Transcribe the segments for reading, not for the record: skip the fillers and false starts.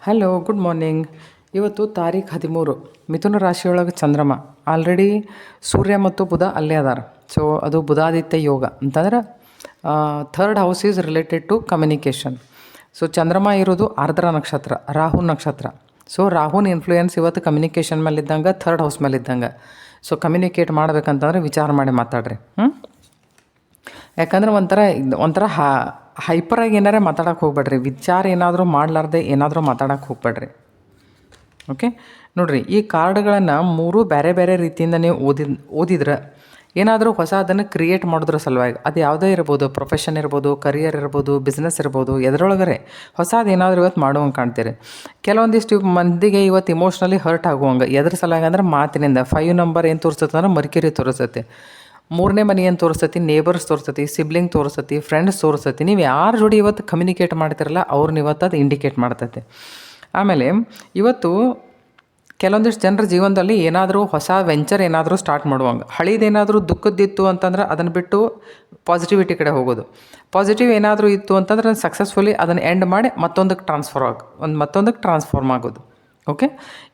Hello, good morning. ಇವತ್ತು ತಾರೀಖು 13 ಮಿಥುನ ರಾಶಿಯೊಳಗೆ ಚಂದ್ರಮ. ಆಲ್ರೆಡಿ ಸೂರ್ಯ ಮತ್ತು ಬುಧ ಅಲ್ಲೇ ಅದಾರ. ಸೊ ಅದು ಬುಧಾದಿತ್ಯ ಯೋಗ ಅಂತಂದ್ರೆ third house is related to communication. So ಚಂದ್ರಮ ಇರೋದು ಆರ್ದ್ರ ನಕ್ಷತ್ರ, ರಾಹು ನಕ್ಷತ್ರ. ಸೊ ರಾಹುನ ಇನ್ಫ್ಲೂಯೆನ್ಸ್ ಇವತ್ತು ಕಮ್ಯುನಿಕೇಷನ್ ಮೇಲೆ ಇದ್ದಂಗೆ, ಥರ್ಡ್ ಹೌಸ್ ಮೇಲೆ ಇದ್ದಂಗೆ. ಸೊ ಕಮ್ಯುನಿಕೇಟ್ ಮಾಡ್ಬೇಕಂತಂದ್ರೆ ವಿಚಾರ ಮಾಡಿ ಮಾತಾಡ್ರಿ. ಯಾಕಂದ್ರೆ ಒಂಥರ ಹೈಪರಾಗಿ ಏನಾರೇ ಮಾತಾಡೋಕೆ ಹೋಗ್ಬೇಡ್ರಿ. ವಿಚಾರ ಏನಾದರೂ ಮಾಡಲಾರ್ದೆ ಏನಾದರೂ ಮಾತಾಡೋಕೆ ಹೋಗ್ಬೇಡ್ರಿ. ಓಕೆ, ನೋಡಿರಿ, ಈ ಕಾರ್ಡ್ಗಳನ್ನು ಮೂರು ಬೇರೆ ಬೇರೆ ರೀತಿಯಿಂದ ನೀವು ಓದಿದ್ರೆ ಏನಾದರೂ ಹೊಸ ಅದನ್ನು ಕ್ರಿಯೇಟ್ ಮಾಡೋದ್ರ ಸಲುವಾಗಿ, ಅದು ಯಾವುದೇ ಇರ್ಬೋದು, ಪ್ರೊಫೆಷನ್ ಇರ್ಬೋದು, ಕರಿಯರ್ ಇರ್ಬೋದು, ಬಿಸ್ನೆಸ್ ಇರ್ಬೋದು, ಎದರೊಳಗರೆ ಹೊಸದು ಏನಾದರೂ ಇವತ್ತು ಮಾಡುವಂಗೆ ಕಾಣ್ತೀರಿ. ಕೆಲವೊಂದಿಷ್ಟು ಮಂದಿಗೆ ಇವತ್ತು ಇಮೋಷ್ನಲಿ ಹರ್ಟ್ ಆಗುವಂಗೆ. ಎದ್ರ ಸಲುವಾಗಿ ಅಂದ್ರೆ ಮಾತಿನಿಂದ 5 ನಂಬರ್ ಏನು ತೋರಿಸ್ತದೆ ಅಂದ್ರೆ ಮರ್ಕ್ಯುರಿ ತೋರಿಸ್ತೈತಿ. 3ನೇ ಮನೆ ಏನು ತೋರಿಸ್ತೈತಿ, ನೇಬರ್ಸ್ ತೋರಿಸ್ತೈತಿ, ಸಿಬ್ಲಿಂಗ್ ತೋರಿಸ್ತೈತಿ, ಫ್ರೆಂಡ್ಸ್ ತೋರಿಸ್ತೈತಿ. ನೀವು ಯಾರ ಜೋಡಿ ಇವತ್ತು ಕಮ್ಯುನಿಕೇಟ್ ಮಾಡ್ತಿರಲ್ಲ ಅವ್ರನ್ನ ಇವತ್ತು ಅದು ಇಂಡಿಕೇಟ್ ಮಾಡ್ತೈತಿ. ಆಮೇಲೆ ಇವತ್ತು ಕೆಲವೊಂದಿಷ್ಟು ಜನರ ಜೀವನದಲ್ಲಿ ಏನಾದರೂ ಹೊಸ ವೆಂಚರ್ ಏನಾದರೂ ಸ್ಟಾರ್ಟ್ ಮಾಡುವಂಗೆ. ಹಳೇದೇನಾದರೂ ದುಃಖದ್ದಿತ್ತು ಅಂತಂದ್ರೆ ಅದನ್ನು ಬಿಟ್ಟು ಪಾಸಿಟಿವಿಟಿ ಕಡೆ ಹೋಗೋದು. ಪಾಸಿಟಿವ್ ಏನಾದರೂ ಇತ್ತು ಅಂತಂದ್ರೆ ಸಕ್ಸಸ್ಫುಲಿ ಅದನ್ನು ಎಂಡ್ ಮಾಡಿ ಮತ್ತೊಂದಕ್ಕೆ ಟ್ರಾನ್ಸ್ಫಾರ್ಮ್ ಆಗೋದು. ಓಕೆ,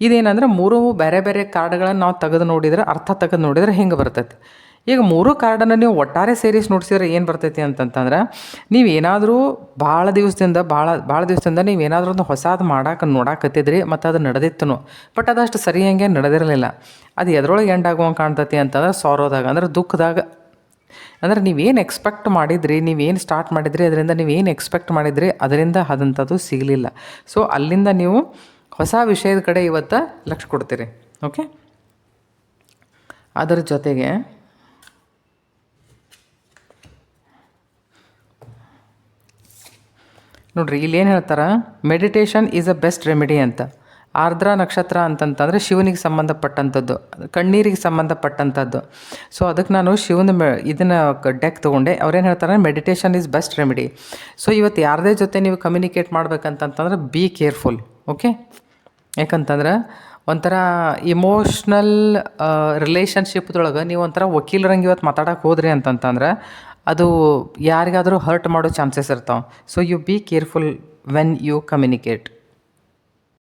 ಇದೇನಂದ್ರೆ ಮೂರು ಬೇರೆ ಬೇರೆ ಕಾರ್ಡ್ಗಳನ್ನು ನಾವು ತೆಗೆದು ನೋಡಿದ್ರೆ ಹಿಂಗೆ ಬರ್ತೈತಿ. ಈಗ ಮೂರು ಕಾರ್ಡನ್ನು ನೀವು ಒಟ್ಟಾರೆ ಸೇರಿಸಿ ನೋಡ್ಸಿದ್ರೆ ಏನು ಬರ್ತೈತಿ ಅಂತಂತಂದ್ರೆ, ನೀವು ಏನಾದರೂ ಭಾಳ ದಿವಸದಿಂದ ನೀವು ಏನಾದರೂ ಒಂದು ಹೊಸದು ನೋಡಾಕತ್ತಿದ್ರಿ ಮತ್ತು ಅದು ನಡೆದಿತ್ತು. ಬಟ್ ಅದಷ್ಟು ಸರಿ ಹಂಗೆ ನಡೆದಿರಲಿಲ್ಲ. ಅದು ಎದ್ರೊಳಗೆ ಎಂಡ್ ಆಗುವಂಗೆ ಕಾಣ್ತೈತಿ ಅಂತಂದ್ರೆ ಸಾರೋದಾಗ, ಅಂದ್ರೆ ದುಃಖದಾಗ. ಅಂದ್ರೆ ನೀವೇನು ಎಕ್ಸ್ಪೆಕ್ಟ್ ಮಾಡಿದ್ರಿ, ನೀವೇನು ಸ್ಟಾರ್ಟ್ ಮಾಡಿದ್ರಿ, ಅದರಿಂದ ನೀವೇನು ಎಕ್ಸ್ಪೆಕ್ಟ್ ಮಾಡಿದ್ರಿ ಅದರಿಂದ ಅದಂಥದ್ದು ಸಿಗಲಿಲ್ಲ. ಸೊ ಅಲ್ಲಿಂದ ನೀವು ಹೊಸ ವಿಷಯದ ಕಡೆ ಇವತ್ತು ಲಕ್ಷ್ಯ ಕೊಡ್ತೀರಿ. ಓಕೆ, ಅದರ ಜೊತೆಗೆ ನೋಡ್ರಿ, ಇಲ್ಲಿ ಏನು ಹೇಳ್ತಾರೆ, meditation is a best remedy ಅಂತ. ಆರ್ದ್ರ ನಕ್ಷತ್ರ ಅಂತಂತಂದರೆ ಶಿವನಿಗೆ ಸಂಬಂಧಪಟ್ಟಂಥದ್ದು, ಕಣ್ಣೀರಿಗೆ ಸಂಬಂಧಪಟ್ಟಂಥದ್ದು. ಸೊ ಅದಕ್ಕೆ ನಾನು ಶಿವನ ಇದನ್ನು ಡೆಕ್ ತೊಗೊಂಡೆ. ಅವ್ರೇನು ಹೇಳ್ತಾರೆ, meditation is best remedy. So ಇವತ್ತು ಯಾರದೇ ಜೊತೆ ನೀವು ಕಮ್ಯುನಿಕೇಟ್ ಮಾಡ್ಬೇಕಂತಂತಂದ್ರೆ ಬಿ ಕೇರ್ಫುಲ್. ಓಕೆ, ಯಾಕಂತಂದ್ರೆ ಒಂಥರ ಇಮೋಷ್ನಲ್ ರಿಲೇಷನ್ಶಿಪ್ದೊಳಗೆ ನೀವು ಒಂಥರ ವಕೀಲರಂಗೆ ಇವತ್ತು ಮಾತಾಡೋಕೆ ಹೋದ್ರಿ ಅಂತಂತಂದ್ರೆ ಅದು ಯಾರಿಗಾದರೂ ಹರ್ಟ್ ಮಾಡೋ ಚಾನ್ಸಸ್ ಇರ್ತಾವೆ. So you be careful when you communicate.